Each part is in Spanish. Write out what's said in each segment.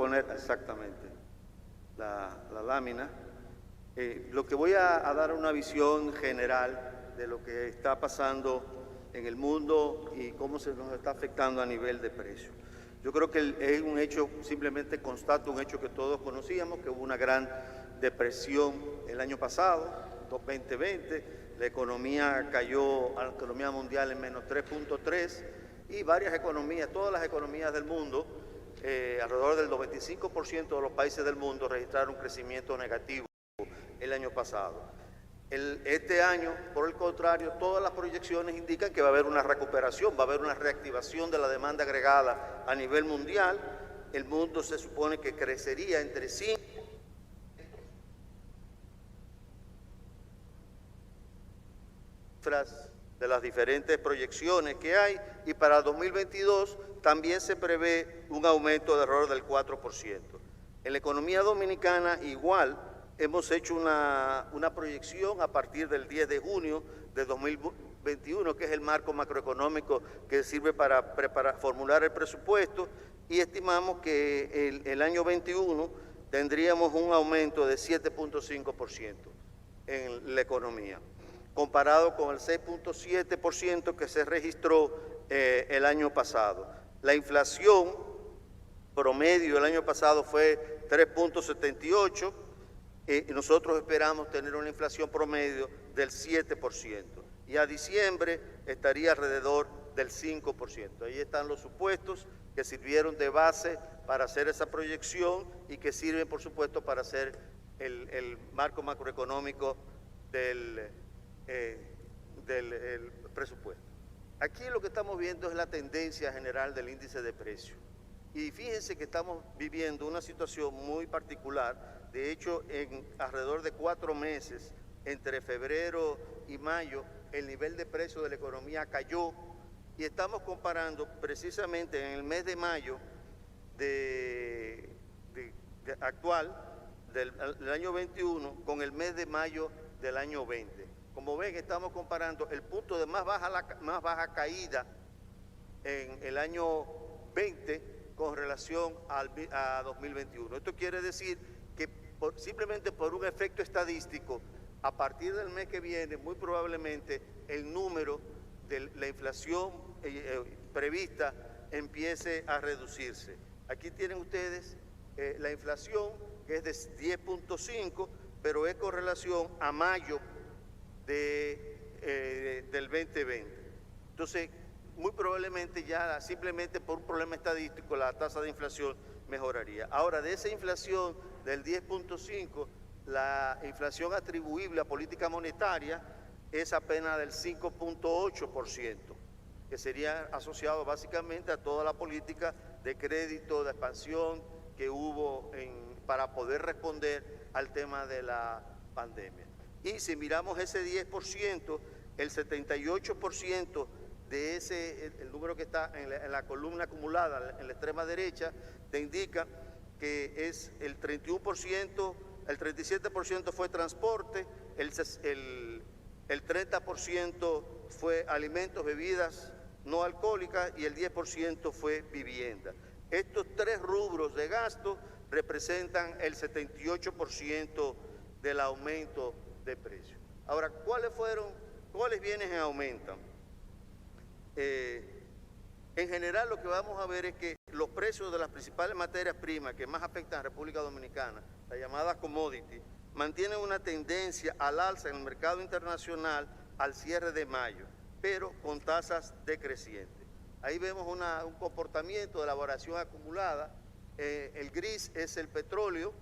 poner exactamente la lámina. Lo que voy a dar una visión general de lo que está pasando en el mundo y cómo se nos está afectando a nivel de precios. Yo creo que es un hecho, simplemente constato un hecho que todos conocíamos, que hubo una gran depresión el año pasado, 2020, la economía cayó, a la economía mundial en menos 3.3 y varias economías, todas las economías del mundo, alrededor del 95% de los países del mundo registraron un crecimiento negativo el año pasado. Este año, por el contrario, todas las proyecciones indican que va a haber una recuperación, va a haber una reactivación de la demanda agregada a nivel mundial. El mundo se supone que crecería entre 5 de las diferentes proyecciones que hay, y para 2022 también se prevé un aumento de alrededor del 4%. En la economía dominicana igual hemos hecho una proyección a partir del 10 de junio de 2021, que es el marco macroeconómico que sirve para formular el presupuesto, y estimamos que el año 21 tendríamos un aumento de 7.5% en la economía, comparado con el 6.7% que se registró el año pasado. La inflación promedio el año pasado fue 3.78%, nosotros esperamos tener una inflación promedio del 7%, y a diciembre estaría alrededor del 5%. Ahí están los supuestos que sirvieron de base para hacer esa proyección y que sirven, por supuesto, para hacer el marco macroeconómico del presupuesto. Aquí lo que estamos viendo es la tendencia general del índice de precios. Y fíjense que estamos viviendo una situación muy particular. De hecho, en alrededor de 4 meses, entre febrero y mayo, el nivel de precio de la economía cayó, y estamos comparando precisamente en el mes de mayo actual del año 21 con el mes de mayo del año 20. Como ven, estamos comparando el punto de más baja caída en el año 20 con relación a 2021. Esto quiere decir que simplemente por un efecto estadístico, a partir del mes que viene, muy probablemente el número de la inflación prevista empiece a reducirse. Aquí tienen ustedes la inflación, que es de 10.5, pero es con relación a mayo del 2020. Entonces, muy probablemente ya simplemente por un problema estadístico la tasa de inflación mejoraría. Ahora, de esa inflación del 10.5, la inflación atribuible a política monetaria es apenas del 5.8%, que sería asociado básicamente a toda la política de crédito, de expansión que hubo para poder responder al tema de la pandemia. Y si miramos ese 10%, el 78% de el número que está en la columna acumulada en la extrema derecha, te indica que es el 31%, el 37% fue transporte, el 30% fue alimentos, bebidas no alcohólicas, y el 10% fue vivienda. Estos 3 rubros de gasto representan el 78% del aumento de precios. Ahora, ¿cuáles bienes aumentan? En general, lo que vamos a ver es que los precios de las principales materias primas que más afectan a la República Dominicana, las llamadas commodities, mantienen una tendencia al alza en el mercado internacional al cierre de mayo, pero con tasas decrecientes. Ahí vemos un comportamiento de elaboración acumulada. El gris es el petróleo,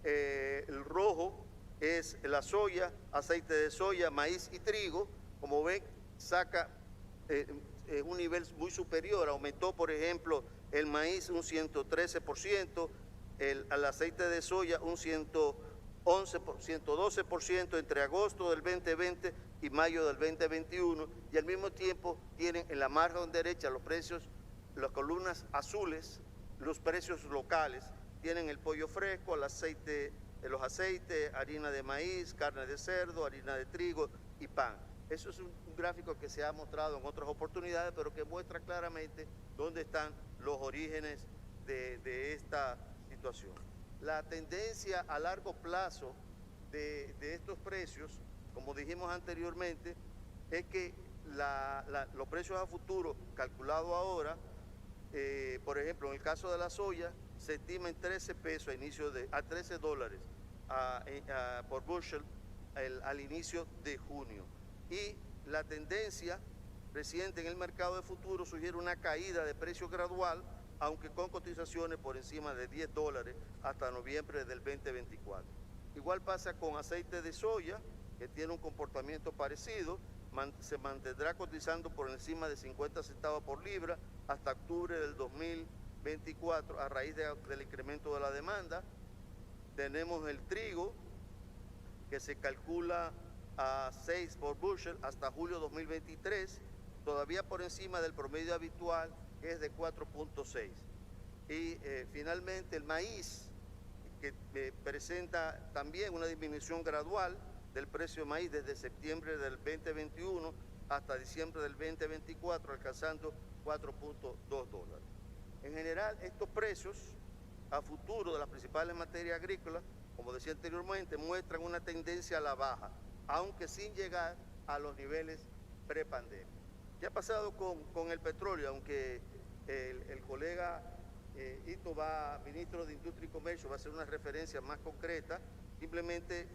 el rojo es la soya, aceite de soya, maíz y trigo. Como ven, saca un nivel muy superior. Aumentó, por ejemplo, el maíz un 113%, el aceite de soya un 112% entre agosto del 2020 y mayo del 2021, y al mismo tiempo tienen en la margen derecha los precios, las columnas azules, los precios locales. Tienen el pollo fresco, el aceite, los aceites, harina de maíz, carne de cerdo, harina de trigo y pan. Eso es un gráfico que se ha mostrado en otras oportunidades, pero que muestra claramente dónde están los orígenes de esta situación. situación. La tendencia a largo plazo de estos precios, como dijimos anteriormente, es que los precios a futuro calculados ahora, por ejemplo, en el caso de la soya, se estima en 13 pesos a $13 por bushel al inicio de junio. Y la tendencia reciente en el mercado de futuros sugiere una caída de precio gradual, aunque con cotizaciones por encima de $10 hasta noviembre del 2024. Igual pasa con aceite de soya, que tiene un comportamiento parecido, se mantendrá cotizando por encima de 50 centavos por libra hasta octubre del 2024 a raíz del incremento de la demanda. Tenemos el trigo, que se calcula a 6 por bushel hasta julio 2023, todavía por encima del promedio habitual, que es de 4.6. Y finalmente el maíz, que presenta también una disminución gradual del precio de maíz desde septiembre del 2021 hasta diciembre del 2024, alcanzando $4.2. En general, estos precios a futuro de las principales materias agrícolas, como decía anteriormente, muestran una tendencia a la baja, aunque sin llegar a los niveles prepandémicos. ¿Qué ha pasado con el petróleo? Aunque el colega Ito ministro de Industria y Comercio, va a hacer una referencia más concreta, simplemente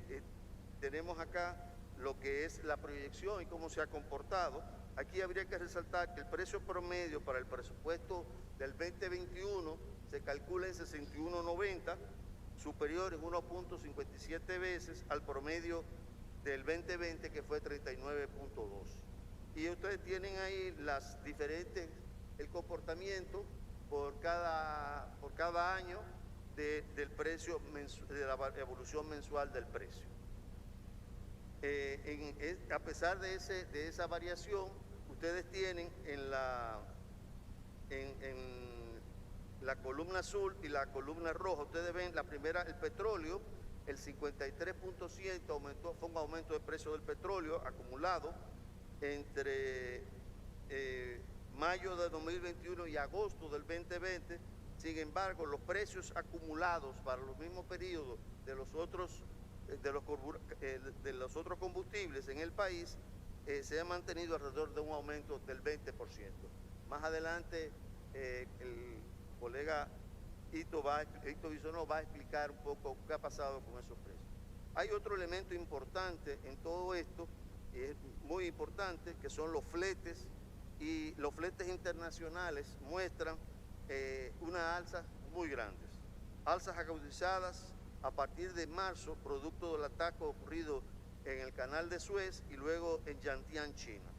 tenemos acá lo que es la proyección y cómo se ha comportado. Aquí habría que resaltar que el precio promedio para el presupuesto del 2021 se calcula en 61.90, superior en 1.57 veces al promedio del 2020, que fue 39.2. Y ustedes tienen ahí el comportamiento por cada año del precio, de la evolución mensual del precio. A pesar de esa variación, ustedes tienen en la columna azul y la columna roja, ustedes ven la primera, el petróleo, el 53% aumentó, fue un aumento de precio del petróleo acumulado entre mayo de 2021 y agosto del 2020. Sin embargo, los precios acumulados para los mismos periodos de los otros combustibles en el país se han mantenido alrededor de un aumento del 20%. Más adelante el colega Ito Bisonó va a explicar un poco qué ha pasado con esos precios. Hay otro elemento importante en todo esto, y es muy importante, que son los fletes, y los fletes internacionales muestran unas alzas muy grandes, alzas agudizadas a partir de marzo, producto del ataque ocurrido en el canal de Suez y luego en Yantian, China.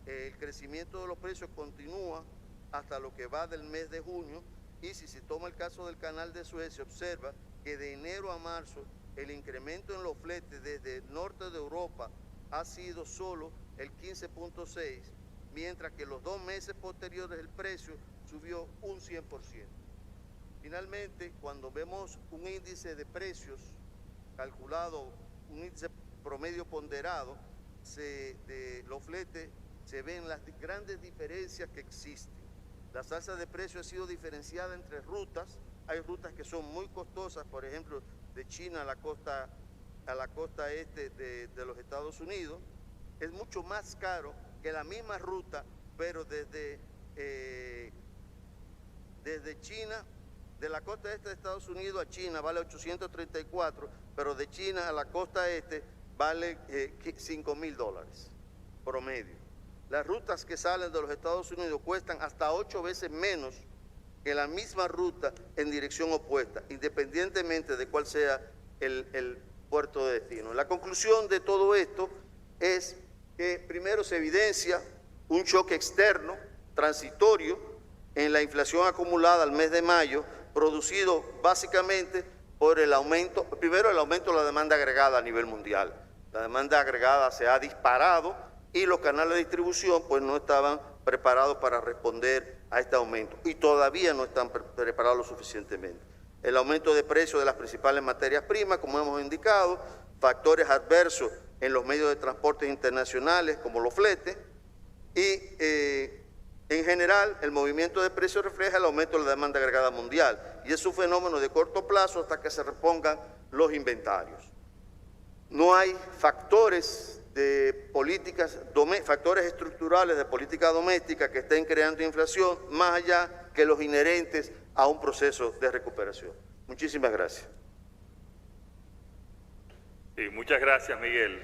El crecimiento de los precios continúa hasta lo que va del mes de junio, y si se toma el caso del canal de Suez, se observa que de enero a marzo el incremento en los fletes desde el norte de Europa ha sido solo el 15.6%, mientras que los 2 meses posteriores el precio subió un 100%. Finalmente, cuando vemos un índice de precios calculado, un índice promedio ponderado de los fletes, se ven las grandes diferencias que existen. La tasa de precio ha sido diferenciada entre rutas. Hay rutas que son muy costosas, por ejemplo, de China a la costa este de los Estados Unidos. Es mucho más caro que la misma ruta, pero desde China, de la costa este de Estados Unidos a China vale 834, pero de China a la costa este vale $5.000 promedio. Las rutas que salen de los Estados Unidos cuestan hasta 8 veces menos que la misma ruta en dirección opuesta, independientemente de cuál sea el puerto de destino. La conclusión de todo esto es que primero se evidencia un choque externo, transitorio, en la inflación acumulada al mes de mayo, producido básicamente por el aumento de la demanda agregada a nivel mundial. La demanda agregada se ha disparado y los canales de distribución pues no estaban preparados para responder a este aumento, y todavía no están preparados lo suficientemente. El aumento de precios de las principales materias primas, como hemos indicado, factores adversos en los medios de transporte internacionales como los fletes, y en general el movimiento de precios refleja el aumento de la demanda agregada mundial. y es un fenómeno de corto plazo hasta que se repongan los inventarios. No hay factores de factores estructurales de política doméstica que estén creando inflación más allá que los inherentes a un proceso de recuperación. Muchísimas gracias. Sí, muchas gracias, Miguel.